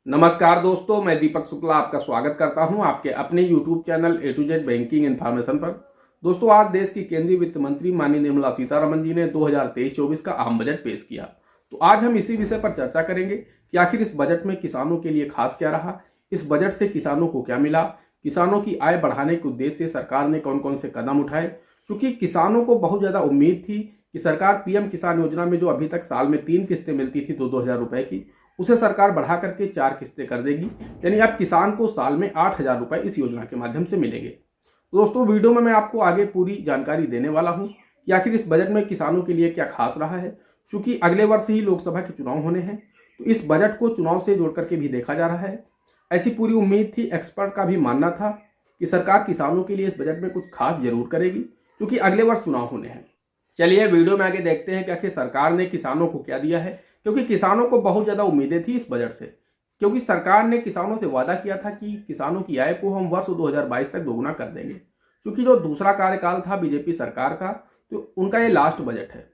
नमस्कार दोस्तों, मैं दीपक शुक्ला आपका स्वागत करता हूं आपके अपने YouTube channel A to Z banking information पर। दोस्तों, आज देश की केंद्रीय वित्त मंत्री माननीय निर्मला सीतारमण जी ने 2023-24 का आम बजट पेश किया। तो आज हम इसी विषय पर चर्चा करेंगे कि आखिर इस बजट में किसानों के लिए खास क्या रहा, इस बजट से किसानों को क्या मिला, किसानों की आय बढ़ाने के उद्देश्य से सरकार ने कौन कौन से कदम उठाए। क्योंकि किसानों को बहुत ज्यादा उम्मीद थी कि सरकार पीएम किसान योजना में जो अभी तक साल में 3 किस्तें मिलती थी 2-2 हजार रुपए की, उसे सरकार बढ़ा करके 4 किस्तें कर देगी। यानी अब किसान को साल में 8 हजार रुपए इस योजना के माध्यम से मिलेंगे। तो दोस्तों, वीडियो में मैं आपको आगे पूरी जानकारी देने वाला हूं कि आखिर इस बजट में किसानों के लिए क्या खास रहा है। क्योंकि अगले वर्ष ही लोकसभा के चुनाव होने हैं, तो इस बजट को चुनाव से जोड़ करके भी देखा जा रहा है। ऐसी पूरी उम्मीद थी, एक्सपर्ट का भी मानना था कि सरकार किसानों के लिए इस बजट में कुछ खास जरूर करेगी, क्योंकि अगले वर्ष चुनाव होने हैं। चलिए वीडियो में आगे देखते हैं कि आखिर सरकार ने किसानों को क्या दिया है। क्योंकि किसानों को बहुत ज्यादा उम्मीदें थी इस बजट से। क्योंकि सरकार ने किसानों से वादा किया था कि किसानों की आय को हम वर्ष 2022 तक दोगुना कर देंगे। क्योंकि जो दूसरा कार्यकाल था बीजेपी सरकार का, तो उनका ये लास्ट बजट है।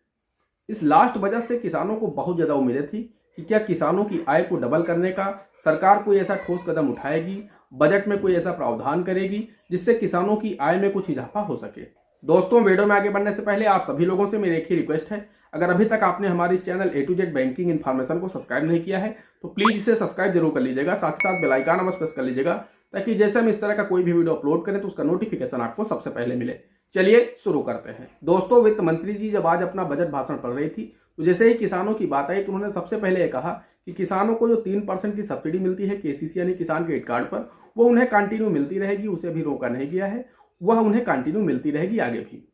इस लास्ट बजट से किसानों को बहुत ज्यादा उम्मीदें थी कि क्या किसानों की आय को डबल करने का सरकार कोई ऐसा ठोस कदम उठाएगी, बजट में कोई ऐसा प्रावधान करेगी जिससे किसानों की आय में कुछ इजाफा हो सके। दोस्तों, वीडियो में आगे बढ़ने से पहले आप सभी लोगों से मेरी एक ही रिक्वेस्ट है, अगर अभी तक आपने हमारे इस channel A to Z banking information को सब्सक्राइब नहीं किया है तो प्लीज इसे सब्सक्राइब जरूर कर लीजिएगा। साथ ही साथ बेल आइकन अवश्य प्रेस कर लीजिएगा, ताकि जैसे हम इस तरह का कोई भी वीडियो अपलोड करें तो उसका नोटिफिकेशन आपको सबसे पहले मिले। चलिए शुरू करते हैं। दोस्तों, वित्त मंत्री जी जब आज अपना बजट भाषण पढ़ रही थी, तो जैसे ही किसानों की बात आई तो उन्होंने सबसे पहले ये कहा कि किसानों को जो 3% की सब्सिडी मिलती है केसीसी यानी किसान क्रेडिट कार्ड पर, वो उन्हें कंटिन्यू मिलती रहेगी। उसे भी रोका नहीं गया है, वह उन्हें कंटिन्यू मिलती रहेगी आगे भी।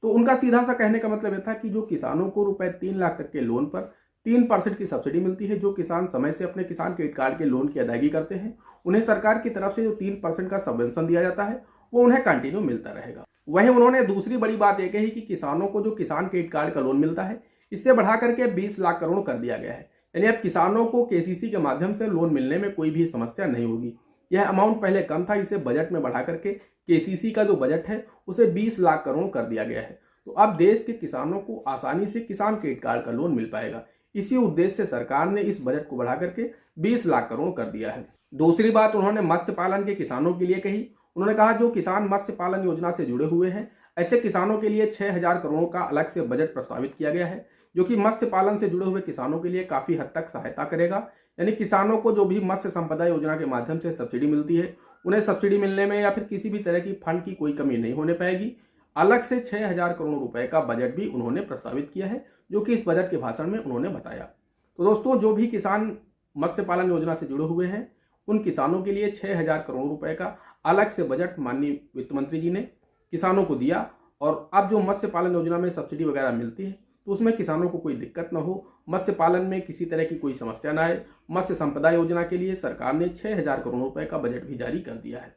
तो उनका सीधा सा कहने का मतलब यह था कि जो किसानों को रुपए 3 लाख तक के लोन पर 3% की सब्सिडी मिलती है, जो किसान समय से अपने किसान क्रेडिट कार्ड के लोन की अदायगी करते हैं, उन्हें सरकार की तरफ से जो 3% का सबवेंशन दिया जाता है वो उन्हें कंटिन्यू मिलता रहेगा। वहीं उन्होंने दूसरी बड़ी बात यह कही कि किसानों को जो किसान क्रेडिट कार्ड का लोन मिलता है, इससे बढ़ा करके 20 लाख करोड़ कर दिया गया है। यानी अब किसानों को केसीसी के माध्यम से लोन मिलने में कोई भी समस्या नहीं होगी। यह अमाउंट पहले कम था, इसे बजट में बढ़ा करके केसीसी का जो बजट है उसे 20 लाख करोड़ कर दिया गया है। तो अब देश के किसानों को आसानी से किसान क्रेडिट कार्ड का लोन मिल पाएगा। इसी उद्देश्य से सरकार ने इस बजट को बढ़ा करके 20 लाख करोड़ कर दिया है। दूसरी बात उन्होंने मत्स्य पालन के किसानों के लिए कही। उन्होंने कहा जो किसान मत्स्य पालन योजना से जुड़े हुए हैं, ऐसे किसानों के लिए 6,000 करोड़ का अलग से बजट प्रस्तावित किया गया है, जो कि मत्स्य पालन से जुड़े हुए किसानों के लिए काफी हद तक सहायता करेगा। यानी किसानों को जो भी मत्स्य संपदा योजना के माध्यम से सब्सिडी मिलती है, उन्हें सब्सिडी मिलने में या फिर किसी भी तरह की फंड की कोई कमी नहीं होने पाएगी। अलग से 6,000 करोड़ रुपए का बजट भी उन्होंने प्रस्तावित किया है, जो कि इस बजट के भाषण में उन्होंने बताया। तो दोस्तों, जो भी किसान मत्स्य पालन योजना से जुड़े हुए हैं, उन किसानों के लिए 6,000 करोड़ रुपए का अलग से बजट माननीय वित्त मंत्री जी ने किसानों को दिया। और अब जो मत्स्य पालन योजना में सब्सिडी वगैरह मिलती है, तो उसमें किसानों को कोई दिक्कत ना हो, मत्स्य पालन में किसी तरह की कोई समस्या ना आए। मत्स्य संपदा योजना के लिए सरकार ने 6,000 करोड़ रुपए का बजट भी जारी कर दिया है।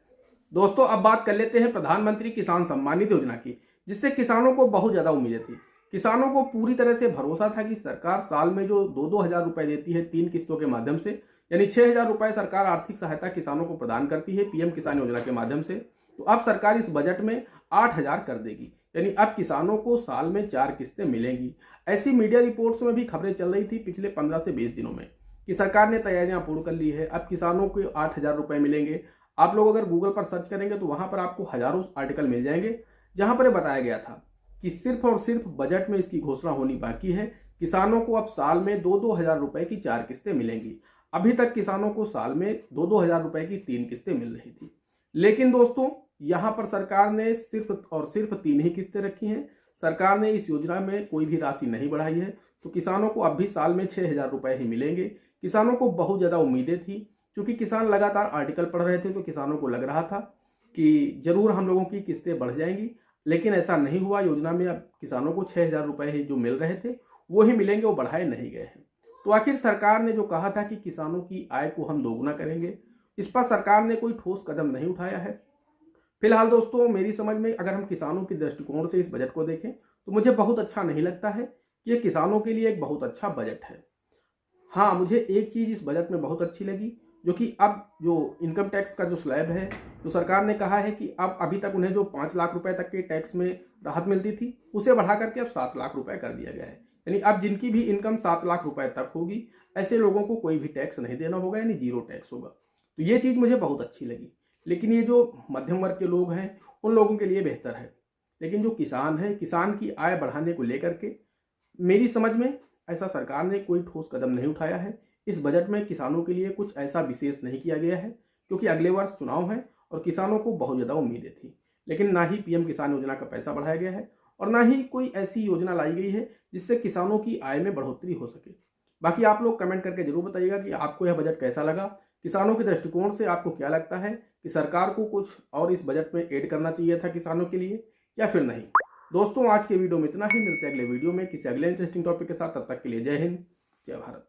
दोस्तों, अब बात कर लेते हैं प्रधानमंत्री किसान सम्मान निधि योजना की, जिससे किसानों को बहुत ज्यादा उम्मीदें थी। किसानों को पूरी तरह से भरोसा था कि सरकार साल में जो 2-2 हजार रुपए देती है 3 किस्तों के माध्यम से, यानी 6,000 रुपए सरकार आर्थिक सहायता किसानों को प्रदान करती है पीएम किसान योजना के माध्यम से। तो अब सरकार इस बजट में 8,000 कर देगी। यानी अब किसानों को साल में 4 किस्तें मिलेंगी। ऐसी मीडिया रिपोर्ट्स में भी खबरें चल रही थी पिछले 15 से 20 दिनों में कि सरकार ने तैयारियां पूर्ण कर ली है, अब किसानों को 8,000 रुपए मिलेंगे। आप लोग अगर गूगल पर सर्च करेंगे तो वहां पर आपको हजारों आर्टिकल मिल जाएंगे, जहां पर बताया गया था कि सिर्फ और सिर्फ बजट में इसकी घोषणा होनी बाकी है। किसानों को अब साल में 2-2 हजार रुपए की 4 किस्तें मिलेंगी। अभी तक किसानों को साल में 2-2 हजार रुपए की 3 किस्तें मिल रही थी। लेकिन दोस्तों, यहां पर सरकार ने सिर्फ और सिर्फ 3 ही किस्तें रखी हैं। सरकार ने इस योजना में कोई भी राशि नहीं बढ़ाई है। तो किसानों को अब भी साल में 6,000 रुपए ही मिलेंगे। किसानों को बहुत ज्यादा उम्मीदें थी, क्योंकि किसान लगातार आर्टिकल पढ़ रहे थे, तो किसानों को लग रहा था कि जरूर हम लोगों की किस्तें बढ़ जाएंगी। लेकिन ऐसा नहीं हुआ। योजना में अब किसानों को 6,000 रुपए ही जो मिल रहे थे वो ही मिलेंगे, वो बढ़ाए नहीं गए हैं। तो आखिर सरकार ने जो कहा था कि किसानों की आय को हम दोगुना करेंगे, इस पर सरकार ने कोई ठोस कदम नहीं उठाया है। फिलहाल दोस्तों, मेरी समझ में अगर हम किसानों के दृष्टिकोण से इस बजट को देखें तो मुझे बहुत अच्छा नहीं लगता है कि ये किसानों के लिए एक बहुत अच्छा बजट है। हाँ, मुझे एक चीज इस बजट में बहुत अच्छी लगी, जो कि अब जो इनकम टैक्स का जो स्लैब है, तो सरकार ने कहा है कि अब अभी तक उन्हें जो 5 लाख रुपए तक के टैक्स में राहत मिलती थी, उसे बढ़ा करके अब 7 लाख रुपए कर दिया गया है। यानी अब जिनकी भी इनकम 7 लाख रुपए तक होगी ऐसे लोगों को कोई भी टैक्स नहीं देना होगा, यानी जीरो टैक्स होगा। तो ये चीज़ मुझे बहुत अच्छी लगी। लेकिन ये जो मध्यम वर्ग के लोग हैं उन लोगों के लिए बेहतर है। लेकिन जो किसान है, किसान की आय बढ़ाने को लेकर के मेरी समझ में ऐसा सरकार ने कोई ठोस कदम नहीं उठाया है। इस बजट में किसानों के लिए कुछ ऐसा विशेष नहीं किया गया है, क्योंकि अगले वर्ष चुनाव है और किसानों को बहुत ज़्यादा उम्मीदें थी। लेकिन ना ही पीएम किसान योजना का पैसा बढ़ाया गया है और ना ही कोई ऐसी योजना लाई गई है जिससे किसानों की आय में बढ़ोतरी हो सके। बाकी आप लोग कमेंट करके जरूर बताइएगा कि आपको यह बजट कैसा लगा। किसानों के दृष्टिकोण से आपको क्या लगता है कि सरकार को कुछ और इस बजट में ऐड करना चाहिए था किसानों के लिए या फिर नहीं। दोस्तों आज के वीडियो में इतना ही। मिलते हैं अगले वीडियो में किसी अगले इंटरेस्टिंग टॉपिक के साथ। तब तक के लिए जय हिंद, जय भारत।